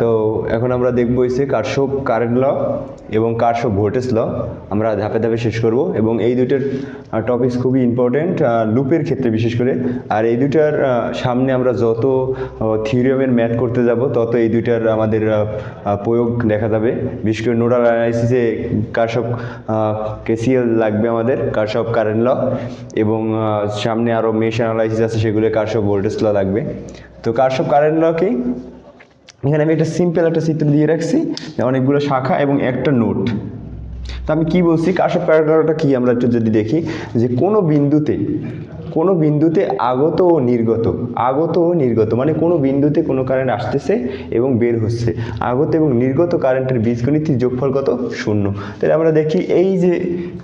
তো এখন আমরা দেখবো এসে কারশফ কারেন্ট ল এবং কারশফ ভোল্টেজ ল আমরা ধাপে ধাপে শেষ করব এবং এই দুইটার টপিকস খুবই ইম্পর্টেন্ট লুপের ক্ষেত্রে বিশেষ করে। আর এই দুইটার সামনে আমরা যত থিওরিয়ামের ম্যাথ করতে যাব তত এই দুইটার আমাদের প্রয়োগ দেখা যাবে। বিশেষ করে নোডাল অ্যানালাইসিসে কারশফ কেসিএল লাগবে আমাদের, কারশফ কারেন্ট ল, এবং সামনে আরও মেশ অ্যানালাইসিস আছে সেগুলো কারশফ ভোল্টেজ ল লাগবে। তো কারশফ কারেন্ট ল কি, এখানে আমি একটা সিম্পল একটা চিত্র দিয়ে রাখছি, অনেকগুলো শাখা এবং একটা নোড। তো আমি কি বলছি, কারশফ কারেন্ট লটা কি আমরা একটু যদি দেখি, যে কোনো বিন্দুতে আগত ও নির্গত মানে কোনো বিন্দুতে কোনো কারেন্ট আসতেছে এবং বের হচ্ছে, আগত এবং নির্গত কারেন্টের বীজগণিতিক যোগফল কত? 0। তাহলে আমরা দেখি এই যে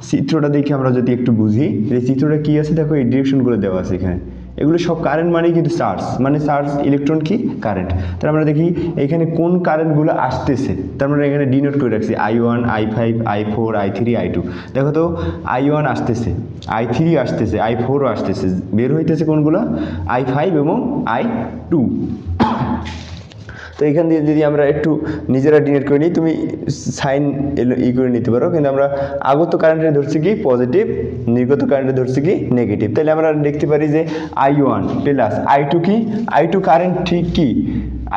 চিত্রটা দেখি আমরা যদি একটু বুঝি, এই চিত্রটা কি আছে দেখো, এই ডিরেকশনগুলো দেওয়া আছে এখানে, এগুলো সব কারেন্ট মানে কিন্তু চার্জ, মানে চার্জ ইলেকট্রন কি কারেন্ট। তাহলে আমরা দেখি এখানে কোন কারেন্টগুলো আসতেছে, তার মানে এখানে ডিনোট করে রাখছি I1, I5, I4, I3, I2। দেখো তো I1 আসতেছে, I3 আসতেছে, I4ও আসতেছে, বের হইতেছে কোনগুলো? I5 এবং I2। তো এখান দিয়ে যদি আমরা একটু নিজেরা ডিনোট করে নিই, তুমি সাইন করে নিতে পারো, কিন্তু আমরা আগত কারেন্টে ধরছি কি পজিটিভ, নির্গত কারেন্টে ধরছি কি নেগেটিভ। তাহলে আমরা দেখতে পারি যে I1 প্লাস I2 কি, I2 কারেন্ট ঠিক কি,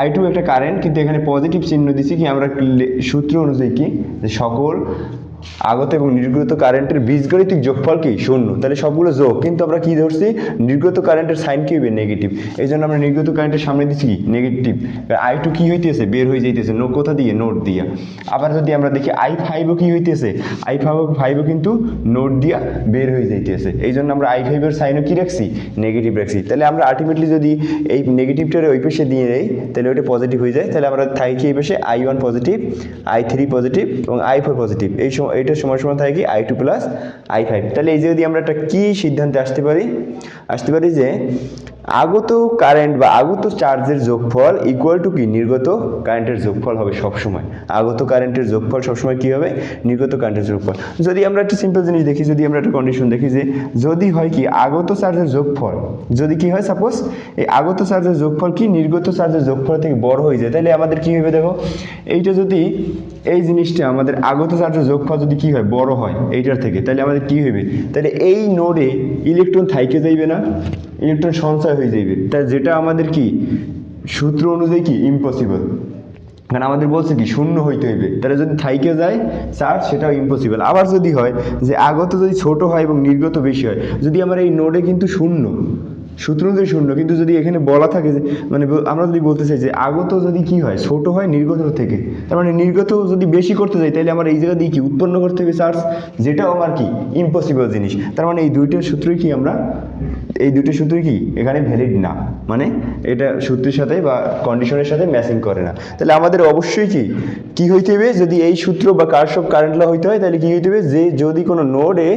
I2 একটা কারেন্ট, কিন্তু এখানে পজিটিভ চিহ্ন দিচ্ছি কি আমরা সূত্র অনুযায়ী কি, যে সকল আগত এবং নির্গত কারেন্টের বীজগণিতিক যোগফল কি 0। তাহলে সবগুলো যোগ, কিন্তু আমরা কি ধরছি, নির্গত কারেন্টের সাইন কি হবে নেগেটিভ, এই জন্য আমরা নির্গত কারেন্টের সামনে দিচ্ছি কি নেগেটিভ। I2 কি হইতেছে, বের হয়ে যাইতেছে কোথা দিয়ে, নোড দিয়া। আবার যদি আমরা দেখি I5ও কি হইতেছে, I5ও কিন্তু নোড দিয়া বের হয়ে যাইতেছে, এই জন্য আমরা I5 এর সাইনও কি রাখছি, নেগেটিভ রাখছি। তাহলে আমরা আলটিমেটলি যদি এই নেগেটিভটারে ওই পাশে দিয়ে দেই, তাহলে ওইটা পজিটিভ হয়ে যায়। তাহলে আমরা থাকি এই পাশে I1 পজিটিভ, I3 পজিটিভ এবং I4 পজিটিভ, এইটার সময় থাকে কি I2 প্লাস I5। তাহলে এই যে যদি আমরা একটা কি সিদ্ধান্তে আসতে পারি যে আগত কারেন্ট বা আগত চার্জের যোগফল ইকুয়াল টু কি নির্গত কারেন্টের যোগফল হবে সবসময়। আগত কারেন্টের যোগফল সবসময় কি হবে, নির্গত কারেন্টের যোগফল। যদি আমরা একটা সিম্পল জিনিস দেখি, যদি আমরা একটা কন্ডিশন দেখি, যে যদি হয় কি আগত চার্জের যোগফল, যদি কি হয় সাপোজ এই আগত চার্জের যোগফল কি নির্গত চার্জের যোগফল থেকে বড় হয়ে যায়, তাহলে আমাদের কি হবে, দেখো এইটা যদি এই জিনিসটা আমাদের আগত চার্জের যোগফল যদি কি হয় বড় হয় এইটার থেকে, তাহলে আমাদের কি হবে, তাহলে এই নোডে ইলেকট্রন থাইকে যাইবে না, ইলেকট্রন সঞ্চয় হয়ে যাইবে। তাই যেটা আমাদের কি সূত্র অনুযায়ী কি ইম্পসিবল, কারণ আমাদের বলছে কি 0 হইতে হইবে, তাহলে যদি থাইকে যায় চার্জ সেটাও ইম্পসিবল। আবার যদি হয় যে আগত যদি ছোট হয় এবং নির্গত বেশি হয়, যদি আমার এই নোডে কিন্তু 0 সূত্র অনুযায়ী 0, কিন্তু যদি এখানে বলা থাকে যে মানে আমরা যদি বলতে চাই যে আগত যদি কি হয় ছোট হয় নির্গত থেকে, তার মানে নির্গত যদি বেশি করতে যাই, তাহলে আমার এই জায়গা দিয়ে কি উৎপন্ন করতে হবে চার্জ, যেটাও আমার কি ইম্পসিবল জিনিস। তার মানে এই দুইটার সূত্রই কি এখানে ভ্যালিড না, মানে এটা সূত্রের সাথে বা কন্ডিশনের সাথে ম্যাচিং করে না। তাহলে আমাদের অবশ্যই কি হইতে হবে, যদি এই সূত্র বা কারশফ কারেন্ট ল হইতে হয়, তাহলে কি হইতে হবে, যে যদি কোনো নোডে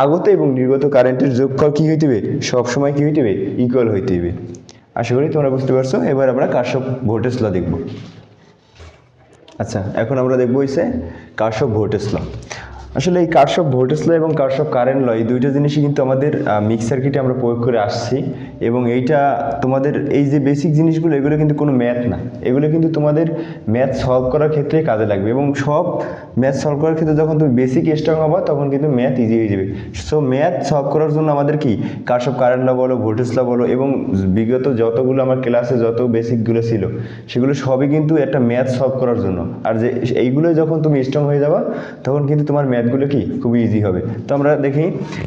আগত এবং নির্গত কারেন্টের যোগফল কি হইতে হবে, সবসময় কি হইতে হবে, ইকুয়াল হইতে হবে। আশা করি তোমরা বুঝতে পারছো। এবার আমরা কারশফ ভোল্টেজ ল দেখব। আচ্ছা, এখন আমরা দেখবো হইছে কারশফ ভোল্টেজ ল। আসলে এই কারশফ ভোল্টেজ ল এবং কারশফ কারেন্ট ল এই দুইটা জিনিসই কিন্তু আমাদের মিক্স সার্কিটে আমরা প্রয়োগ করে আসছি, এবং এইটা তোমাদের এই যে বেসিক জিনিসগুলো এগুলো কিন্তু কোনো ম্যাথ না, এগুলো কিন্তু তোমাদের ম্যাথ সলভ করার ক্ষেত্রে কাজে লাগবে, এবং সব ম্যাথ সলভ করার ক্ষেত্রে যখন তুমি বেসিক স্ট্রং হবা তখন কিন্তু ম্যাথ ইজি হয়ে যাবে। সো ম্যাথ সলভ করার জন্য আমাদের কি কারশফ কারেন্ট ল বলো, ভোল্টেজ ল বলো, এবং বিগত যতগুলো আমার ক্লাসে যত বেসিকগুলো ছিল সেগুলো সবই কিন্তু একটা ম্যাথ সলভ করার জন্য। আর যে এইগুলো যখন তুমি স্ট্রং হয়ে যাবা তখন কিন্তু তোমার ম্যাথগুলো কি খুবই ইজি হবে। তো আমরা দেখি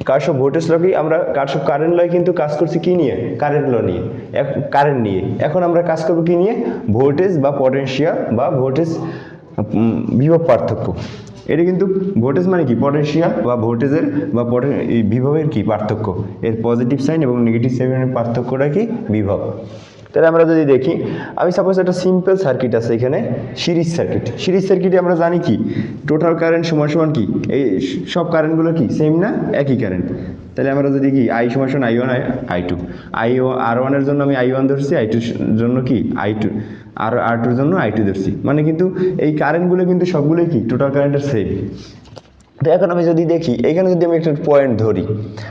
কারশফ ভোল্টেজ ল কি, আমরা কারশফ কারেন্ট লয় কিন্তু কাজ করছি কি নিয়ে, কারেন্ট নিয়ে। এখন আমরা কাজ করবো কি নিয়ে, ভোল্টেজ বা পটেনশিয়াল বা ভোল্টেজ বিভব পার্থক্য। এটা কিন্তু ভোল্টেজ মানে কি পটেনশিয়াল বা ভোল্টেজের বা বিভবের কি পার্থক্য, এর পজিটিভ সাইন এবং নেগেটিভ সাইনের পার্থক্যটা কি বিভব। তাহলে আমরা যদি দেখি, আমি সাপোজ একটা সিম্পল সার্কিট আছে এখানে, সিরিজ সার্কিটে আমরা জানি কি টোটাল কারেন্ট সমান কি, এই সব কারেন্টগুলো কি সেম না, একই কারেন্ট। তাহলে আমরা যদি কি I সমান I1 I2, R1 এর জন্য আমি I1 ধরছি, I2 জন্য কি I2, আর R2 জন্য I2 ধরছি, মানে কিন্তু এই কারেন্টগুলো কিন্তু সবগুলোই কি টোটাল কারেন্টের সেম। তো এখন আমি যদি দেখি এখানে যদি আমি একটা পয়েন্ট ধরি,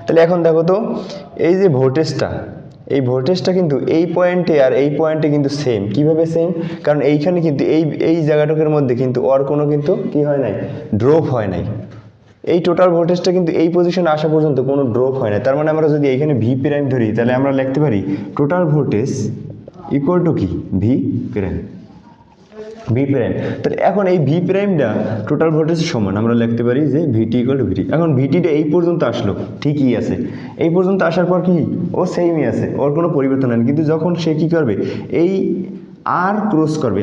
তাহলে এখন দেখো তো এই যে ভোল্টেজটা, এই ভোল্টেজটা কিন্তু এই পয়েন্টে আর এই পয়েন্টে কিন্তু সেম। কিভাবে সেম? কারণ এইখানে কিন্তু এই জায়গাটুকুর মধ্যে কিন্তু ওর কোনো কিন্তু কি হয় নাই, ড্রপ হয় নাই। এই টোটাল ভোল্টেজটা কিন্তু এই পজিশনে আসা পর্যন্ত কোনো ড্রপ হয় না। তার মানে আমরা যদি এইখানে ভি প্রাইম ধরি তাহলে আমরা লিখতে পারি টোটাল ভোল্টেজ ইকুয়াল টু কি, ভি প্রাইম। ভি প্রাইম, তাহলে এখন এই ভি প্রাইমটা টোটাল ভোল্টেজের সমান আমরা লিখতে পারি যে ভিটি ইকুয়াল টু ভিটি। এখন ভিটিটা এই পর্যন্ত আসলো, ঠিকই আছে, এই পর্যন্ত আসার পর কি ও সেমই আছে, ওর কোনো পরিবর্তন হয়নি। কিন্তু যখন সে কি করবে, এই আর ক্রস করবে,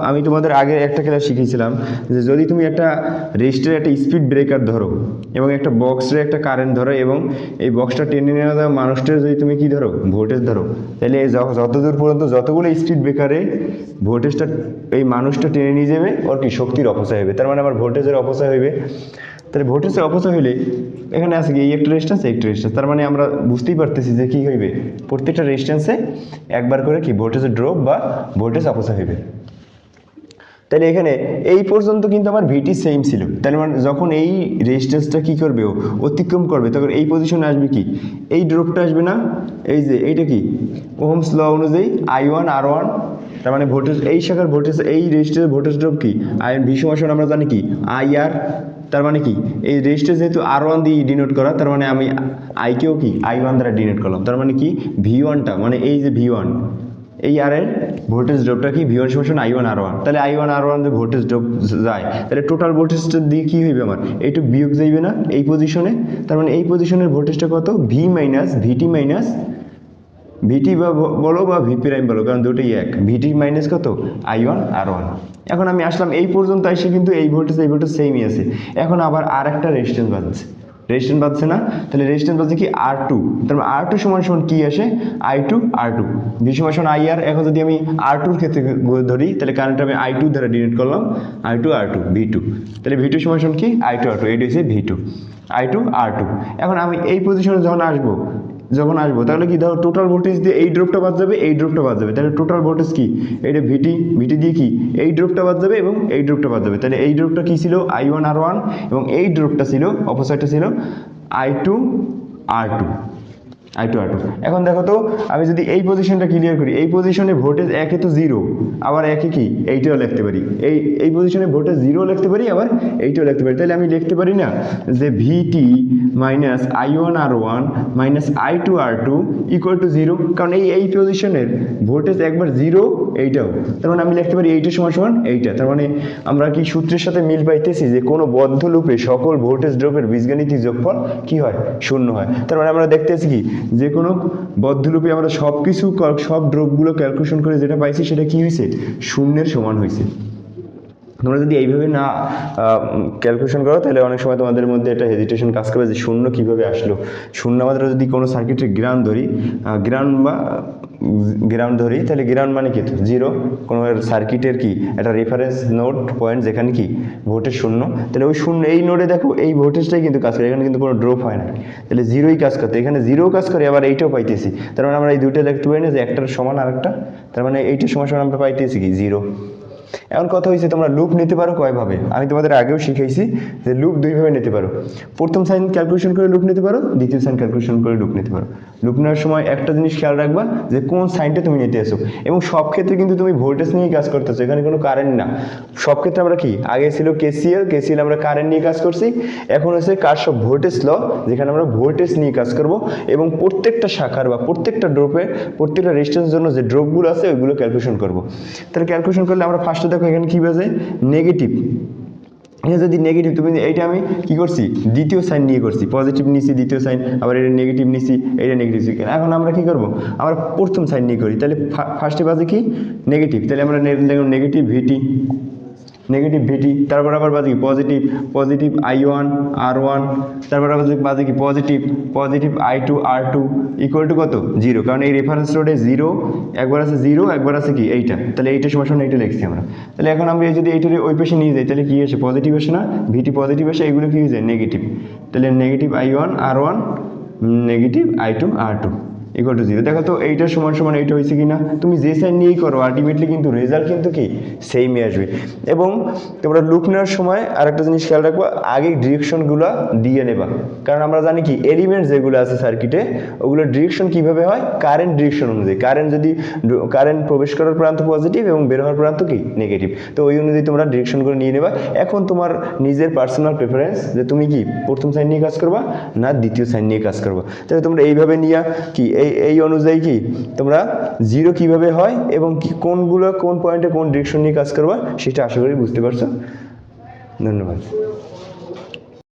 আমি তোমাদের আগে একটা ক্লাস শিখিয়েছিলাম যে যদি তুমি একটা রেজিস্টারে একটা স্পিড ব্রেকার ধরো এবং একটা বক্সের একটা কারেন্ট ধরো এবং এই বক্সটা টেনে নেওয়া দেওয়া মানুষটার যদি তুমি কি ধরো, ভোল্টেজ ধরো, তাহলে যতদূর পর্যন্ত যতগুলো স্পিড ব্রেকারে ভোল্টেজটা এই মানুষটা টেনে নিয়ে যাবে ওর কি শক্তির অপচয় হবে। তার মানে আমার ভোল্টেজের অপচয় হইবে। তাহলে ভোল্টেজের অপচয় হইলে এখানে আছে কি, এই একটা রেজিস্ট্যান্স, একটা রেজিস্ট্যান্স, তার মানে আমরা বুঝতেই পারতেছি যে কী হইবে, প্রত্যেকটা রেজিস্ট্যান্সে একবার করে কি ভোল্টেজের ড্রপ বা ভোল্টেজ অপচয় হইবে। তাহলে এখানে এই পর্যন্ত কিন্তু আমার ভিটি সেম ছিল। তাহলে মানে যখন এই রেজিস্ট্যান্সটা কী করবে, ও অতিক্রম করবে, তখন এই পজিশনে আসবে কি, এই ড্রপটা আসবে না, এই যে এইটা কি ওহমস ল অনুযায়ী I1 R1, তার মানে ভোল্টেজ এই শাখার ভোল্টেজ, এই রেজিস্ট্যান্সের ভোল্টেজ ড্রপ কি ভি সমান আমরা জানি কি IR। তার মানে কি এই রেজিস্ট্যান্স যেহেতু R1 দিয়ে ডিনোট করা, তার মানে আমি আইকেও কি I1 দ্বারা ডিনোট করলাম। তার মানে কি V1টা মানে এই যে V1, এই আর এর ভোল্টেজ ড্রপটা কি V1 সমান I1 R1। তাহলে I1 R1 যে ভোল্টেজ ড্রপ যায়, তাহলে টোটাল ভোল্টেজটা দিয়ে কী হইবে আমার, এইটুকু বিয়োগ যাইবে না এই পজিশনে। তার মানে এই পজিশনের ভোল্টেজটা কত, ভি মাইনাস ভিটি মাইনাস ভিটি বা বলো বা ভি প্রাইম বলো, কারণ দুটোই এক, ভিটি মাইনাস কত I1 R1। এখন আমি আসলাম এই পর্যন্ত এসে কিন্তু এই ভোল্টেজ সেমই আছে। এখন আবার আর একটা রেজিস্ট্যান্স বাজছে, রেজিস্ট্যান্স বাজছে না, তাহলে রেজিস্ট্যান্স বাজছে কি R2। তার মানে R2 সমান সমান কি আসে, I2 R2, ভি সমান সমান IR। এখন যদি আমি R2-র ক্ষেত্রে ধরি তাহলে কারেন্ট আমি I2 দ্বারা ডিনোট করলাম, I2 R2 V2, তাহলে V2 সমান সমান কি I2 R2, এইটা হচ্ছে V2 I2 R2। এখন আমি এই পজিশনে যখন আসবো তাহলে কি ধরো টোটাল ভোল্টেজ দিয়ে এই ড্রপটা বাদ যাবে, এই ড্রপটা বাদ যাবে, তাহলে টোটাল ভোল্টেজ কি এইটা ভিটি দিয়ে কি এই ড্রপটা বাদ যাবে এবং এই ড্রপটা বাদ যাবে। তাহলে এই ড্রপটা কি ছিল I1 R1 এবং এই ড্রপটা ছিল অপোসাইডটা ছিল I2 R2। এখন দেখো তো আমি যদি এই পজিশনটা ক্লিয়ার করি, এই পজিশনে ভোল্টেজ একে তো জিরো, আবার একে কি এইটাও লিখতে পারি, এই পজিশনে ভোল্টেজ জিরো লিখতে পারি, আবার এইটাও লিখতে পারি। তাহলে আমি লিখতে পারি না যে V T minus I1 R1 minus I2 R2 equal to zero, কারণ এই পজিশনের ভোল্টেজ একবার জিরো, এইটাও, তার মানে আমি লিখতে পারি এইটা সমান সমান এইটা। তার মানে আমরা কি সূত্রের সাথে মিল পাইতেছি যে কোনো বদ্ধ লুপে সকল ভোল্টেজ ড্রপের বীজগাণিতিক যোগফল কি হয়, শূন্য হয়। তার মানে আমরা দেখতেছি কি যে কোনো বদ্ধ লুপে আমরা সব ড্রপগুলো ক্যালকুলেশন করে যেটা পাইছি সেটা কি হয়েছে, শূন্যের সমান হয়েছে। তোমরা যদি এইভাবে না ক্যালকুলেশন করো তাহলে অনেক সময় তোমাদের মধ্যে একটা হেজিটেশন কাজ করবে যে শূন্য কীভাবে আসলো। শূন্য আমাদের যদি কোনো সার্কিটের গ্রাউন্ড ধরি তাহলে গ্রাউন্ড মানে কি জিরো, কোনো সার্কিটের কি একটা রেফারেন্স নোড পয়েন্ট যেখানে কি ভোল্টেজ শূন্য, তাহলে ওই শূন্য এই নোডে দেখো এই ভোল্টেজটাই কিন্তু কাজ করে, এখানে কিন্তু কোনো ড্রপ হয় না, তাহলে জিরোই কাজ করতে, এখানে জিরো কাজ করে, আবার এইটাও পাইতেছি। তার মানে আমরা এই দুইটা দেখতে পাই না যে একটার সমান আরেকটা, তার মানে এইটার সমান আমরা পাইতেছি কি জিরো। এখন কথা হয়েছে তোমরা লুপ নিতে পারো কয়ভাবে, আমি তোমাদের আগেও শিখাইছি যে লুপ দুইভাবে নিতে পারো। প্রথম সাইন ক্যালকুলেশন করে লুপ নিতে পারো, দ্বিতীয় সাইন ক্যালকুলেশন করে লুপ নিতে পারো। লুপ নেওয়ার সময় একটা জিনিস খেয়াল রাখবা যে কোন সাইনটা তুমি নিতে আসো, এবং সব ক্ষেত্রে কিন্তু তুমি ভোল্টেজ নিয়েই কাজ করতেছো, এখানে কোনো কারেন্ট না। সব ক্ষেত্রে আমরা কি আগে ছিল কেসিএল আমরা কারেন্ট নিয়ে কাজ করছি, এখন হচ্ছে কারশফ ভোল্টেজ ল, যেখানে আমরা ভোল্টেজ নিয়ে কাজ করব এবং প্রত্যেকটা শাখার বা প্রত্যেকটা ড্রপে প্রত্যেকটা রেজিস্ট্যান্সের জন্য যে ড্রপগুলো আছে ওইগুলো ক্যালকুলেশন করব। তাহলে ক্যালকুলেশন করলে আমরা ফার্স্টে দেখো এখানে কী বাজে নেগেটিভ, এটা যদি নেগেটিভ, তুমি এইটা আমি কি করছি দ্বিতীয় সাইন নিয়ে করছি, পজিটিভ নিছি দ্বিতীয় সাইন, আবার এটা নেগেটিভ নিছি, এটা নেগেটিভ। এখন আমরা কি করব, আমরা প্রথম সাইন নিয়ে করি, তাহলে ফার্স্টে বাজে কি নেগেটিভ, তাহলে আমরা নেগেটিভ ভিটি, তারপর আবার বাজে কি পজিটিভ I1 R1, তারপর আবার বাজে কি positive I2 R2 equal two কত জিরো, কারণ এই রেফারেন্স নোডে জিরো, একবার আছে জিরো, একবার আছে কি এইটা, তাহলে এইটা সমান এইটা লিখছি আমরা। তাহলে এখন আমরা যদি এইটার ওই পাশে নিয়ে যাই তাহলে কি আসে, পজিটিভ আসে না, ভিটি পজিটিভ আসে, এগুলো কি হয়ে যায় নেগেটিভ, তাহলে negative I1 R1 negative I2 R2, equal two 0। দেখো তো এইটা সমান সমান এইটা হয়েছে কি না, তুমি যে সাইন নিয়েই করো আলটিমেটলি কিন্তু রেজাল্ট কিন্তু কি সেমই আসবে। এবং তোমরা লুপ নেওয়ার সময় আরেকটা জিনিস খেয়াল রাখবো, আগে ডিরেকশনগুলো দিয়ে নেবা, কারণ আমরা জানি কি এলিমেন্ট যেগুলো আছে সার্কিটে ওগুলো ডিরেকশন কিভাবে হয়, কারেন্ট ডিরেকশন অনুযায়ী। কারেন্ট প্রবেশ করার প্রান্ত পজিটিভ এবং বের হওয়ার প্রান্ত কি নেগেটিভ, তো ওই অনুযায়ী তোমরা ডিরেকশনগুলো নিয়ে নেবা। এখন তোমার নিজের পার্সোনাল প্রেফারেন্স যে তুমি কি প্রথম সাইন নিয়ে কাজ করবা না দ্বিতীয় সাইন নিয়ে কাজ করবা। তাহলে তোমরা এইভাবে নিয়ে কি এই অনুযায়ী কি তোমরা জিরো কিভাবে হয় এবং কি কোনগুলো কোন পয়েন্টে কোন ডিরেকশন নিয়ে কাজ করবা সেটা আশা করি বুঝতে পারছো। ধন্যবাদ।